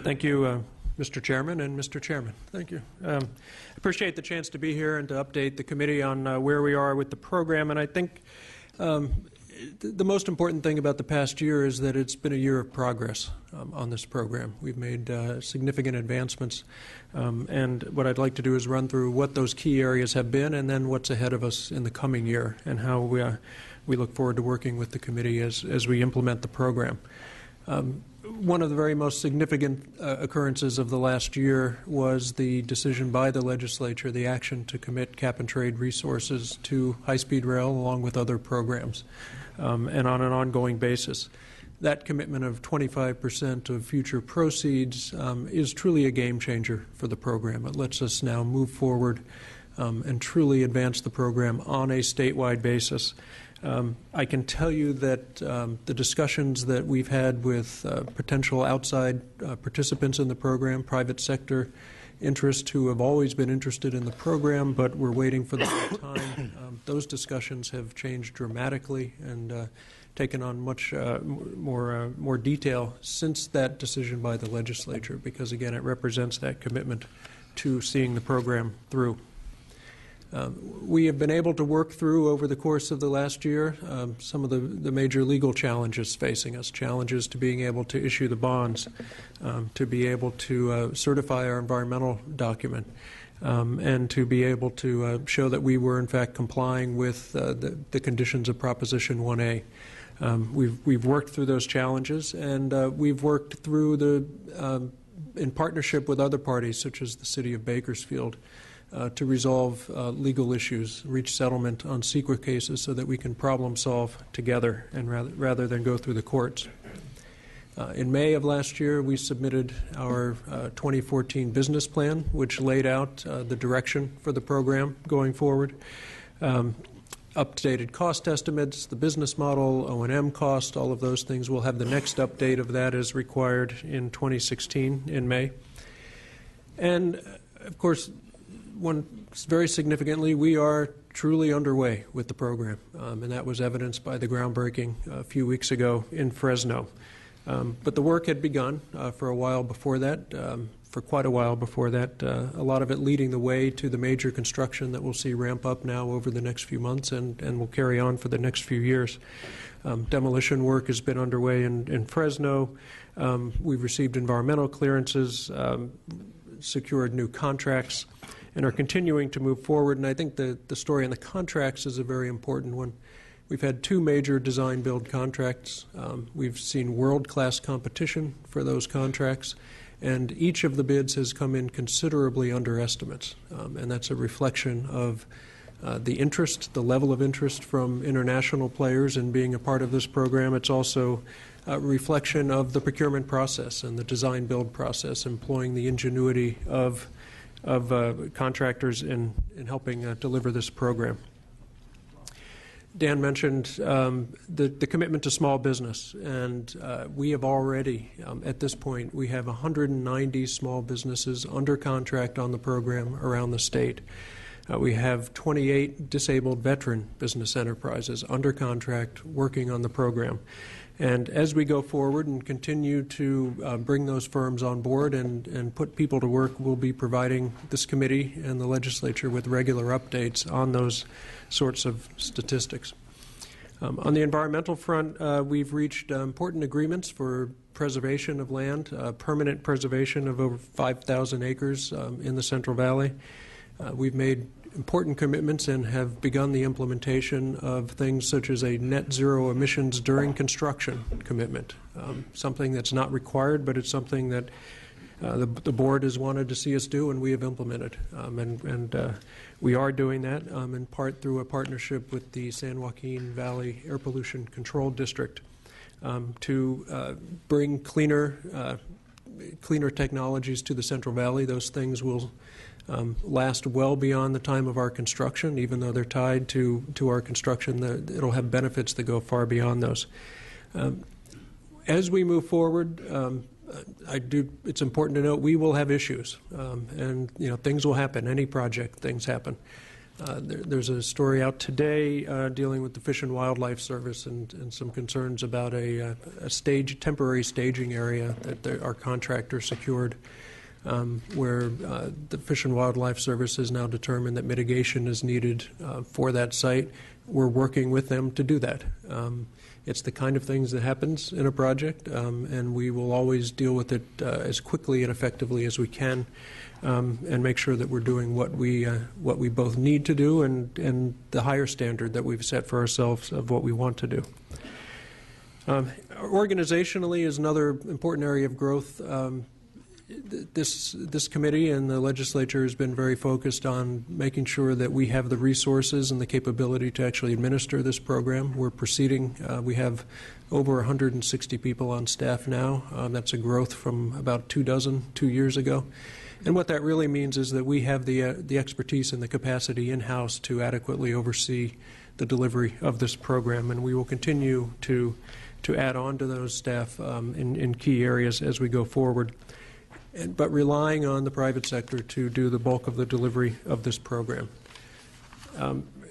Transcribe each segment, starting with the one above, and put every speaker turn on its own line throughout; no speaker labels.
Thank you, Mr. Chairman and Mr. Chairman. Thank you. I appreciate the chance to be here and to update the committee on where we are with the program. And I think the most important thing about the past year is that it's been a year of progress on this program. We've made significant advancements. And what I'd like to do is run through what those key areas have been and then what's ahead of us in the coming year and how we look forward to working with the committee as we implement the program. One of the very most significant occurrences of the last year was the decision by the legislature, the action to commit cap-and-trade resources to high-speed rail along with other programs and on an ongoing basis. That commitment of 25% of future proceeds is truly a game changer for the program. It lets us now move forward and truly advance the program on a statewide basis. I can tell you that the discussions that we've had with potential outside participants in the program, private sector interests who have always been interested in the program but were waiting for the right time, those discussions have changed dramatically and taken on much more detail since that decision by the legislature because, again, it represents that commitment to seeing the program through. We have been able to work through over the course of the last year some of the major legal challenges facing us, challenges to being able to issue the bonds, to be able to certify our environmental document, and to be able to show that we were in fact complying with the conditions of Proposition 1A. We've worked through those challenges, and we've worked through in partnership with other parties such as the City of Bakersfield, to resolve legal issues, reach settlement on secret cases so that we can problem solve together and rather than go through the courts. In May of last year, we submitted our 2014 business plan, which laid out the direction for the program going forward. Updated cost estimates, the business model, O&M cost, all of those things. We'll have the next update of that as required in 2016 in May. And, of course, very significantly, we are truly underway with the program, and that was evidenced by the groundbreaking a few weeks ago in Fresno. But the work had begun for a while before that, for quite a while before that, a lot of it leading the way to the major construction that we'll see ramp up now over the next few months and will carry on for the next few years. Demolition work has been underway in Fresno. We've received environmental clearances, secured new contracts, and are continuing to move forward. And I think the story on the contracts is a very important one. We've had two major design-build contracts. We've seen world-class competition for those contracts, and each of the bids has come in considerably under estimates. And that's a reflection of the interest, the level of interest from international players in being a part of this program. It's also a reflection of the procurement process and the design-build process, employing the ingenuity of contractors in helping deliver this program. Dan mentioned the commitment to small business, and we have already, at this point, we have 190 small businesses under contract on the program around the state. We have 28 disabled veteran business enterprises under contract working on the program. And as we go forward and continue to bring those firms on board and put people to work, we'll be providing this committee and the legislature with regular updates on those sorts of statistics. On the environmental front, we've reached important agreements for preservation of land, permanent preservation of over 5,000 acres in the Central Valley. We've made important commitments and have begun the implementation of things such as a net zero emissions during construction commitment, something that's not required, but it's something that the board has wanted to see us do, and we have implemented. And we are doing that in part through a partnership with the San Joaquin Valley Air Pollution Control District to bring cleaner technologies to the Central Valley. Those things will last well beyond the time of our construction. Even though they're tied to our construction, it'll have benefits that go far beyond those. As we move forward, it's important to note we will have issues, and things will happen. Any project, things happen. There's a story out today dealing with the Fish and Wildlife Service and some concerns about a temporary staging area that our contractor secured, where the Fish and Wildlife Service has now determined that mitigation is needed for that site. We're working with them to do that. It's the kind of things that happens in a project, and we will always deal with it as quickly and effectively as we can, and make sure that we're doing what we both need to do and the higher standard that we've set for ourselves of what we want to do. Organizationally is another important area of growth. This committee and the legislature has been very focused on making sure that we have the resources and the capability to actually administer this program. We're proceeding. We have over 160 people on staff now. That's a growth from about 24 2 years ago. And what that really means is that we have the expertise and the capacity in-house to adequately oversee the delivery of this program, and we will continue to add on to those staff in key areas as we go forward. But relying on the private sector to do the bulk of the delivery of this program.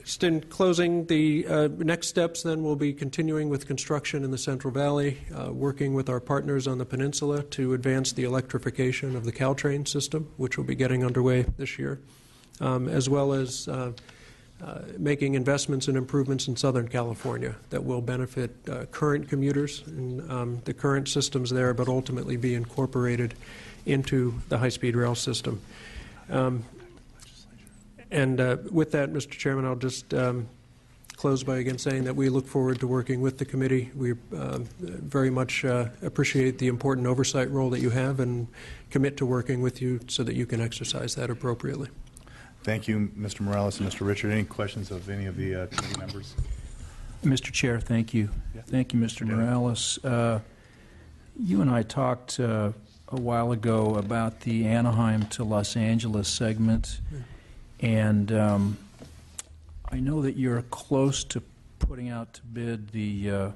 Just in closing, the next steps then will be continuing with construction in the Central Valley, working with our partners on the peninsula to advance the electrification of the Caltrain system, which will be getting underway this year, as well as making investments and improvements in Southern California that will benefit current commuters and the current systems there, but ultimately be incorporated into the high-speed rail system. And with that, Mr. Chairman, I'll just close by again saying that we look forward to working with the committee. We very much appreciate the important oversight role that you have and commit to working with you so that you can exercise that appropriately.
Thank you, Mr. Morales and Mr. Richard. Any questions of any of the committee members?
Mr. Chair, thank you. Yeah. Thank you, Mr. Morales. You and I talked a while ago about the Anaheim to Los Angeles segment, and I know that you're close to putting out to bid the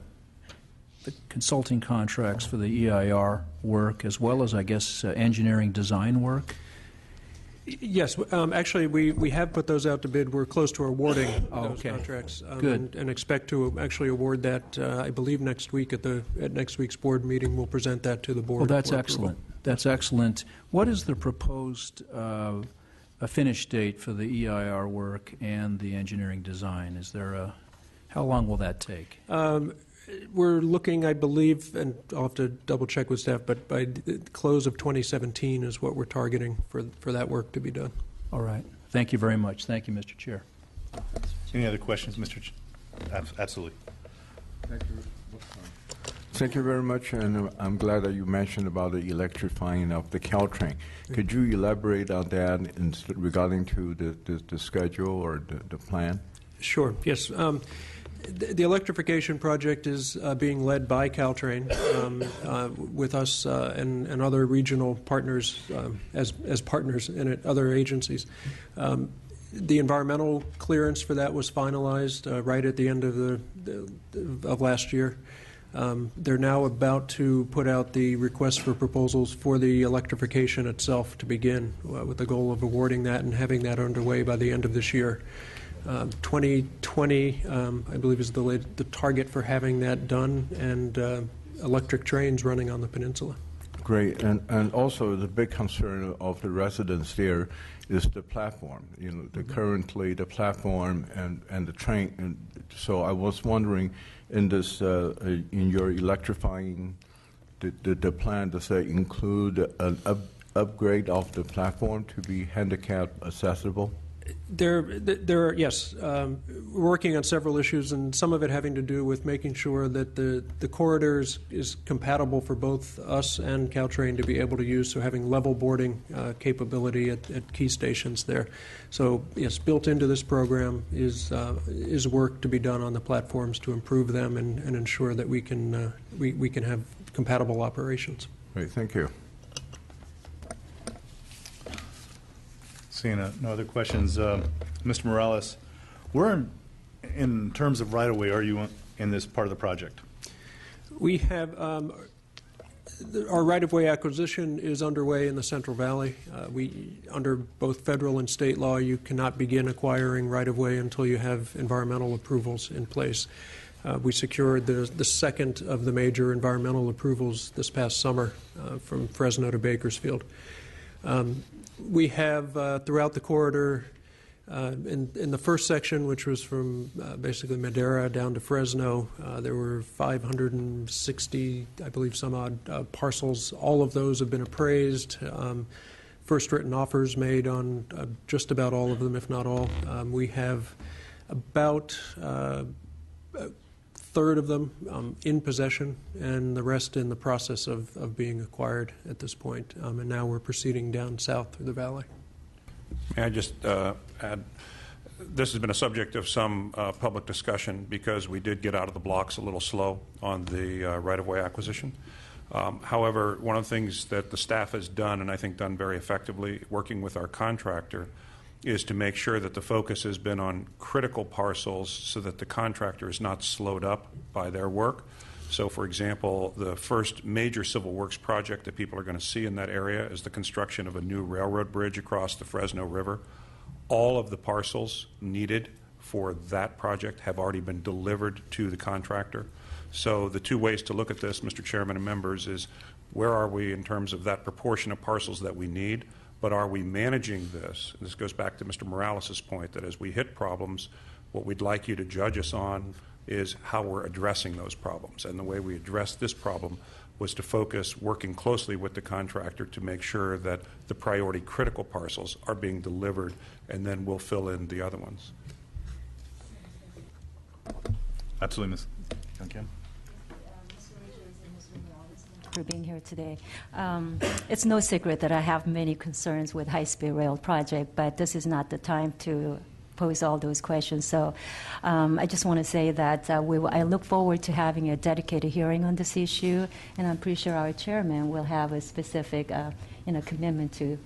consulting contracts for the EIR work, as well as, I guess, engineering design work.
Yes, actually, we have put those out to bid. We're close to awarding those contracts,
Good.
And expect to actually award that. I believe next week at next week's board meeting, we'll present that to the board.
Well, that's excellent. That's excellent. What is the proposed a finish date for the EIR work and the engineering design? Is there how long will that take?
We're looking, I believe, and I'll have to double check with staff, but by the close of 2017 is what we're targeting for that work to be done.
All right. Thank you very much. Thank you, Mr. Chair.
Any other questions, Mr. Absolutely.
Thank you. Thank you very much, and I'm glad that you mentioned about the electrifying of the Caltrain. Could you elaborate on that regarding to the schedule or the plan?
Sure. Yes. The electrification project is being led by Caltrain with us and other regional partners as partners in it, other agencies. The environmental clearance for that was finalized right at the end of last year. They're now about to put out the request for proposals for the electrification itself to begin, with the goal of awarding that and having that underway by the end of this year. 2020, I believe, is the target for having that done, and electric trains running on the peninsula.
Great, and also the big concern of the residents there is the platform. You know, currently the platform and the train. And so I was wondering, in this, in your electrifying the plan, does that include an upgrade of the platform to be handicap accessible?
There are, yes. We're working on several issues, and some of it having to do with making sure that the corridor is compatible for both us and Caltrain to be able to use, so having level boarding capability at key stations there. So, yes, built into this program is work to be done on the platforms to improve them and ensure that we can have compatible operations.
Great, thank you.
Seeing no other questions, Mr. Morales, where in terms of right-of-way are you in this part of the project?
We have Our right-of-way acquisition is underway in the Central Valley. Under both federal and state law, you cannot begin acquiring right-of-way until you have environmental approvals in place. We secured the second of the major environmental approvals this past summer from Fresno to Bakersfield. We have throughout the corridor, in the first section, which was from basically Madera down to Fresno, there were 560, I believe, some odd parcels. All of those have been appraised. First written offers made on just about all of them, if not all. We have about a third of them in possession, and the rest in the process of being acquired at this point. And now we're proceeding down south through the valley.
May I just add, this has been a subject of some public discussion because we did get out of the blocks a little slow on the right-of-way acquisition. However, one of the things that the staff has done, and I think done very effectively, working with our contractor, is to make sure that the focus has been on critical parcels so that the contractor is not slowed up by their work. So, for example, the first major civil works project that people are going to see in that area is the construction of a new railroad bridge across the Fresno River. All of the parcels needed for that project have already been delivered to the contractor. So the two ways to look at this, Mr. Chairman and members, is where are we in terms of that proportion of parcels that we need, but are we managing this? And this goes back to Mr. Morales' point that as we hit problems, what we'd like you to judge us on is how we're addressing those problems. And the way we addressed this problem was to focus working closely with the contractor to make sure that the priority critical parcels are being delivered, and then we'll fill in the other ones.
Absolutely, Ms. Duncan.
For being here today. It's no secret that I have many concerns with high-speed rail project, but this is not the time to pose all those questions. So I just want to say that I look forward to having a dedicated hearing on this issue, and I'm pretty sure our chairman will have a specific commitment to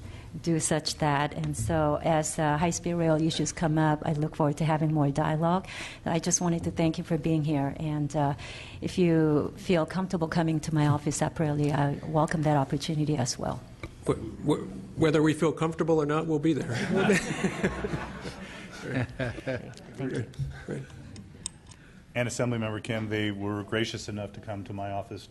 do such that. And so as high-speed rail issues come up, I look forward to having more dialogue. I just wanted to thank you for being here. And if you feel comfortable coming to my office separately, I welcome that opportunity as well.
Whether we feel comfortable or not, we'll be there. Great.
And Assemblymember Kim, they were gracious enough to come to my office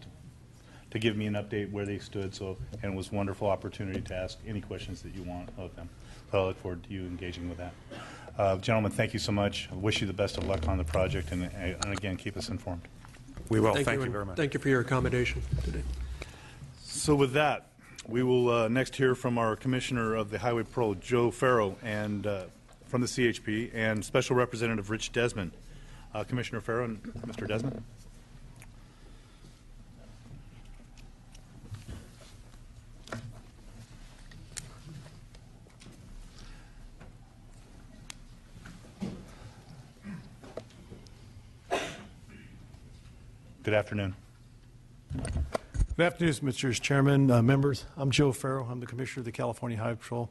to give me an update where they stood, and it was a wonderful opportunity to ask any questions that you want of them. So I look forward to you engaging with that. Gentlemen, thank you so much. I wish you the best of luck on the project, and again, keep us informed.
We will. Thank you very much.
Thank you for your accommodation today.
So with that, we will next hear from our Commissioner of the Highway Patrol, Joe Farrow, and from the CHP, and Special Representative Rich Desmond. Commissioner Farrow and Mr. Desmond. Good afternoon.
Good afternoon, Mr. Chairman, members. I'm Joe Farrow. I'm the Commissioner of the California Highway Patrol.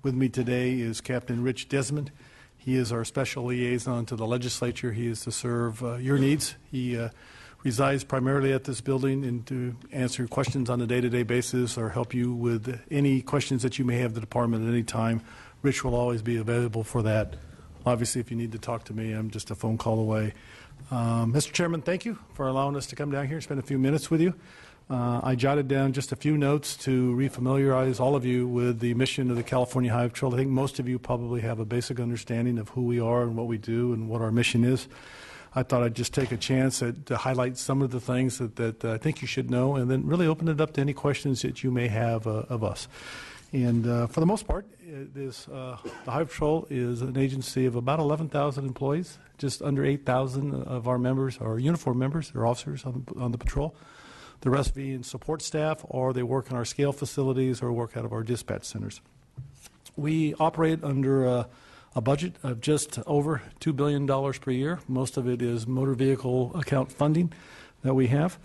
With me today is Captain Rich Desmond. He is our special liaison to the legislature. He is to serve your needs. He resides primarily at this building and to answer questions on a day-to-day basis or help you with any questions that you may have the department at any time. Rich will always be available for that. Obviously, if you need to talk to me, I'm just a phone call away. Mr. Chairman, thank you for allowing us to come down here and spend a few minutes with you. I jotted down just a few notes to refamiliarize all of you with the mission of the California Highway Patrol. I think most of you probably have a basic understanding of who we are and what we do and what our mission is. I thought I'd just take a chance to highlight some of the things that I think you should know, and then really open it up to any questions that you may have of us. And for the most part, the Highway Patrol is an agency of about 11,000 employees. Just under 8,000 of our members are uniformed members or officers on the patrol. The rest being support staff, or they work in our scale facilities or work out of our dispatch centers. We operate under a budget of just over $2 billion per year. Most of it is motor vehicle account funding that we have.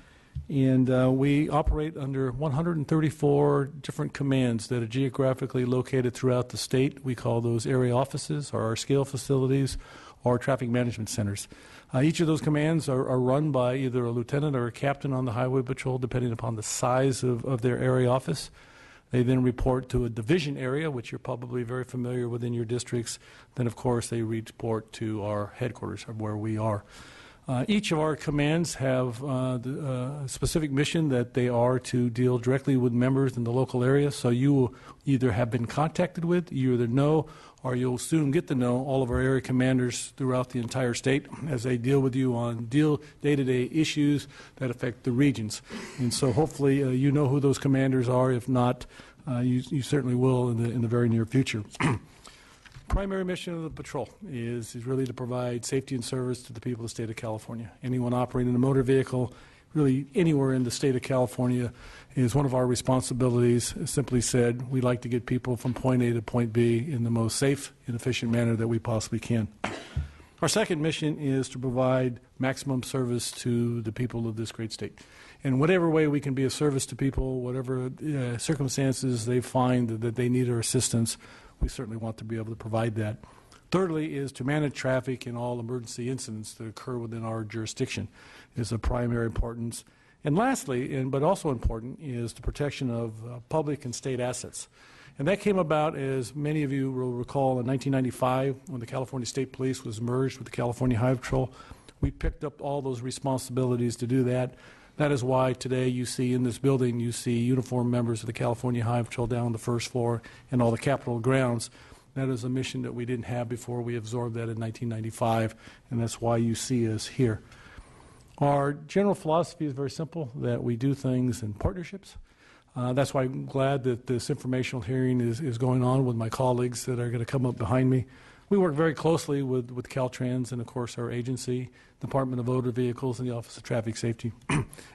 And we operate under 134 different commands that are geographically located throughout the state. We call those area offices or our scale facilities, or traffic management centers. Each of those commands are run by either a lieutenant or a captain on the highway patrol, depending upon the size of their area office. They then report to a division area, which you're probably very familiar with in your districts. Then, of course, they report to our headquarters of where we are. Each of our commands have a specific mission that they are to deal directly with members in the local area. So you will either have been contacted with, you either know, or you'll soon get to know all of our area commanders throughout the entire state as they deal with you on day-to-day issues that affect the regions. And so hopefully you know who those commanders are. If not, you certainly will in the very near future. Primary mission of the patrol is really to provide safety and service to the people of the state of California. Anyone operating a motor vehicle, really anywhere in the state of California, is one of our responsibilities. Simply said, we like to get people from point A to point B in the most safe and efficient manner that we possibly can. Our second mission is to provide maximum service to the people of this great state. In whatever way we can be of service to people, whatever circumstances they find that they need our assistance, we certainly want to be able to provide that. Thirdly is to manage traffic and all emergency incidents that occur within our jurisdiction is of primary importance. And lastly, but also important, is the protection of public and state assets. And that came about, as many of you will recall, in 1995 when the California State Police was merged with the California Highway Patrol. We picked up all those responsibilities to do that. That is why today you see in this building, you see uniformed members of the California Highway Patrol down on the first floor and all the Capitol grounds. That is a mission that we didn't have before. We absorbed that in 1995, and that's why you see us here. Our general philosophy is very simple, that we do things in partnerships. That's why I'm glad that this informational hearing is going on with my colleagues that are going to come up behind me. We work very closely with Caltrans and, of course, our agency, Department of Motor Vehicles, and the Office of Traffic Safety,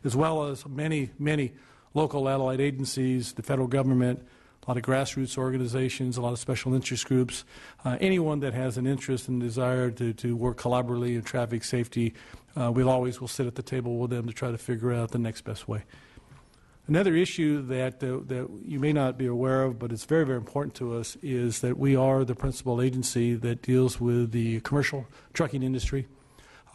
as well as many, many local allied agencies, the federal government, a lot of grassroots organizations, a lot of special interest groups, anyone that has an interest and desire to work collaboratively in traffic safety, we'll sit at the table with them to try to figure out the next best way. Another issue that you may not be aware of, but it's very, very important to us, is that we are the principal agency that deals with the commercial trucking industry,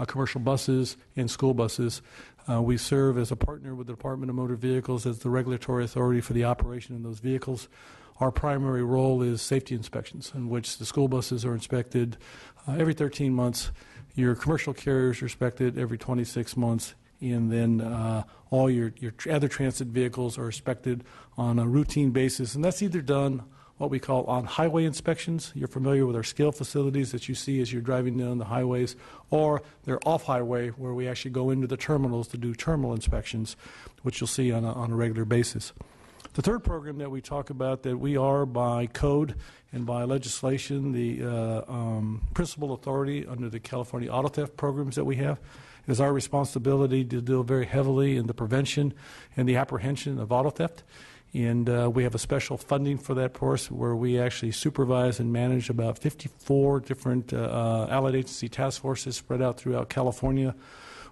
commercial buses, and school buses. We serve as a partner with the Department of Motor Vehicles as the regulatory authority for the operation of those vehicles. Our primary role is safety inspections, in which the school buses are inspected every 13 months. Your commercial carriers are inspected every 26 months. And then all your other transit vehicles are inspected on a routine basis. And that's either done what we call on-highway inspections. You're familiar with our scale facilities that you see as you're driving down the highways, or they're off-highway, where we actually go into the terminals to do terminal inspections, which you'll see on a regular basis. The third program that we talk about, that we are by code and by legislation the principal authority under the California auto theft programs that we have, is our responsibility to deal very heavily in the prevention and the apprehension of auto theft. And we have a special funding for that course, where we actually supervise and manage about 54 different allied agency task forces spread out throughout California,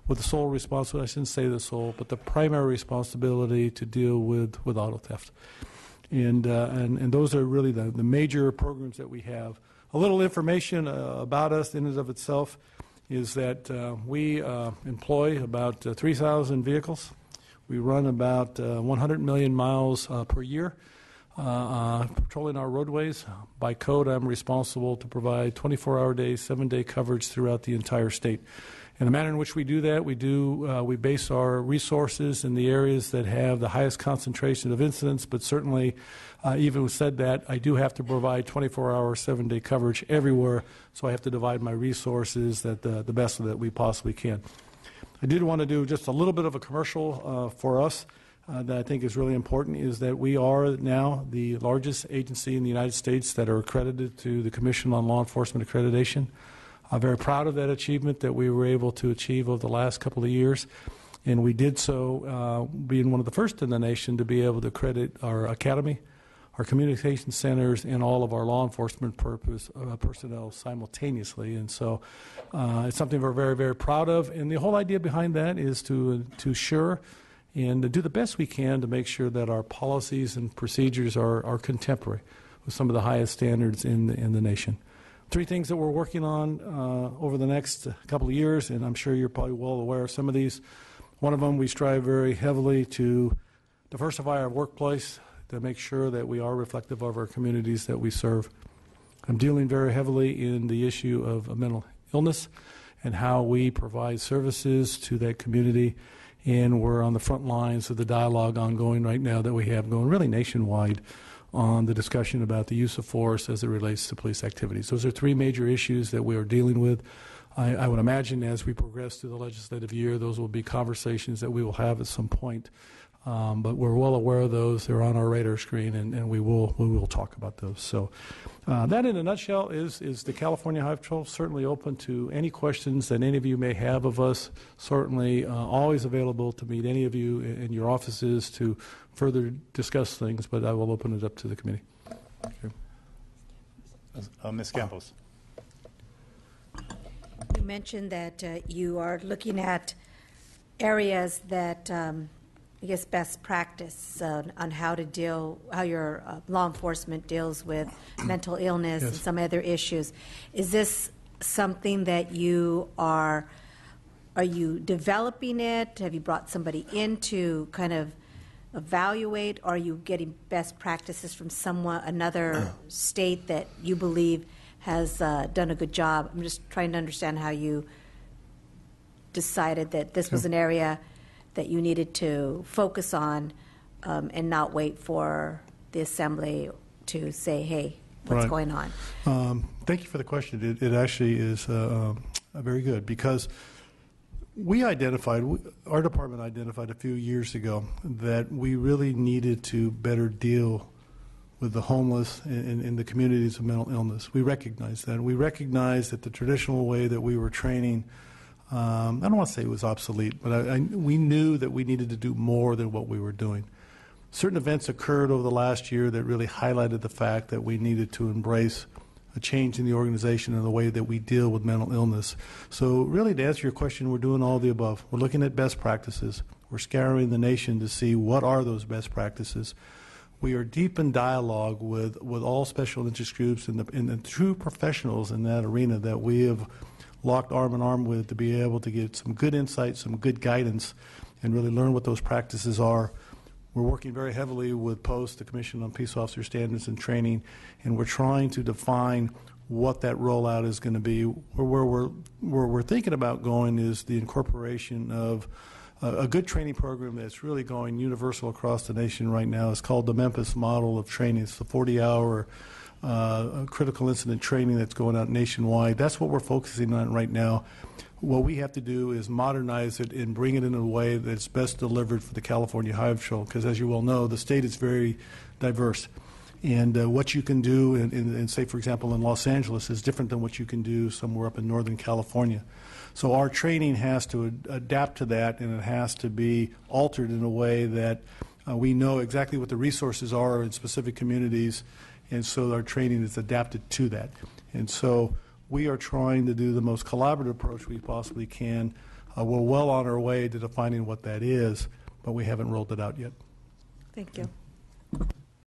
with the sole responsibility, I shouldn't say the sole, but the primary responsibility to deal with auto theft. And those are really the major programs that we have. A little information about us in and of itself is that we employ about 3,000 vehicles. We run about 100 million miles per year patrolling our roadways. By code, I'm responsible to provide 24-hour days, 7-day coverage throughout the entire state. And the manner in which we do that, we base our resources in the areas that have the highest concentration of incidents, but certainly, even said that, I do have to provide 24-hour, 7-day coverage everywhere, so I have to divide my resources the best that we possibly can. I did want to do just a little bit of a commercial for us that I think is really important, is that we are now the largest agency in the United States that are accredited to the Commission on Law Enforcement Accreditation. I'm very proud of that achievement that we were able to achieve over the last couple of years, and we did so being one of the first in the nation to be able to accredit our academy, our communication centers, and all of our law enforcement personnel simultaneously. And so it's something we're very, very proud of. And the whole idea behind that is to assure and to do the best we can to make sure that our policies and procedures are contemporary with some of the highest standards in the nation. Three things that we're working on over the next couple of years, and I'm sure you're probably well aware of some of these. One of them, we strive very heavily to diversify our workplace to make sure that we are reflective of our communities that we serve. I'm dealing very heavily in the issue of mental illness and how we provide services to that community, and we're on the front lines of the dialogue ongoing right now that we have going really nationwide on the discussion about the use of force as it relates to police activities. Those are three major issues that we are dealing with. I would imagine as we progress through the legislative year, those will be conversations that we will have at some point. But we're well aware of those. They're on our radar screen, and we will talk about those. So that, in a nutshell, is the California Highway Patrol. Certainly open to any questions that any of you may have of us. Certainly always available to meet any of you in your offices to further discuss things, but I will open it up to the committee. Okay.
Ms. Campos.
You mentioned that you are looking at areas that, I guess, best practice on how your law enforcement deals with mental illness and some other issues. Is this something that are you developing it? Have you brought somebody in to kind of evaluate? Or are you getting best practices from another state that you believe has done a good job? I'm just trying to understand how you decided that this was an area that you needed to focus on and not wait for the Assembly to say, hey, what's going on?
Thank you for the question. It actually is very good, because our department identified a few years ago that we really needed to better deal with the homeless in the communities of mental illness. We recognize that. We recognize that the traditional way that we were training, I don't want to say it was obsolete, but we knew that we needed to do more than what we were doing. Certain events occurred over the last year that really highlighted the fact that we needed to embrace a change in the organization and the way that we deal with mental illness. So really, to answer your question, we're doing all the above. We're looking at best practices. We're scouring the nation to see what are those best practices. We are deep in dialogue with all special interest groups and the true professionals in that arena that we have locked arm in arm with to be able to get some good insight, some good guidance, and really learn what those practices are. We're working very heavily with POST, the Commission on Peace Officer Standards and Training, and we're trying to define what that rollout is going to be. Where we're thinking about going is the incorporation of a good training program that's really going universal across the nation right now. It's called the Memphis Model of Training. It's the 40-hour critical incident training that's going out nationwide. That's what we're focusing on right now. What we have to do is modernize it and bring it in a way that's best delivered for the California Highway Patrol, because as you well know, the state is very diverse. And what you can do in, say, for example, in Los Angeles is different than what you can do somewhere up in Northern California. So our training has to adapt to that, and it has to be altered in a way that we know exactly what the resources are in specific communities, and so our training is adapted to that. And so we are trying to do the most collaborative approach we possibly can. We're well on our way to defining what that is, but we haven't rolled it out yet.
Thank you.